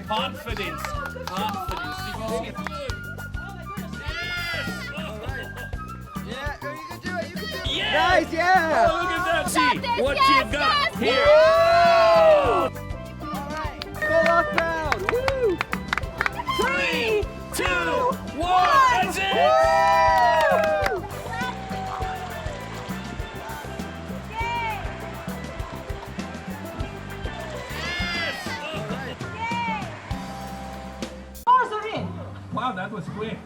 Confidence. Confidence. Did you see it? Yeah, you can do it. You can do it. Yeah! Nice, yeah. Oh, look at that. See what yes, you got yes, here. All right. Go off round. Woo. 3, 2, 1. That's it. Scores are in. Wow, that was quick.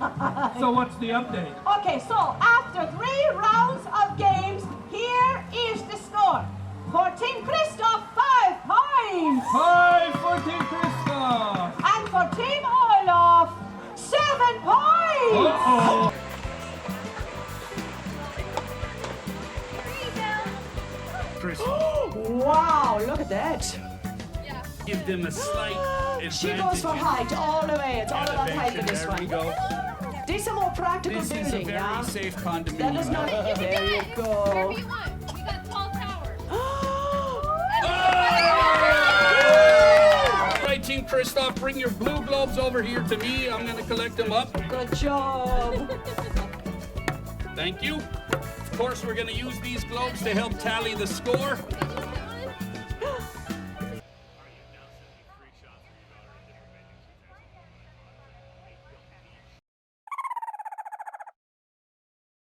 So what's the update? Okay, so after 3 rounds of games, here is the score. For Team Kristoff, 5 points. 5 for Team Kristoff. And for Team Olaf, 7 points. Uh-oh. Chris, Wow, look at that. give them a slight advantage. She goes for height all the way. It's all about height in this There we one. go. These are more practical This is a building, very yeah? safe That condominium. is not. You can There do you it. go. Wherever you want. We got tall towers. All right, Team Kristoff, bring your blue globes over here to me. I'm going to collect them up. Good job. Thank you. Of course, we're going to use these globes to help tally the score.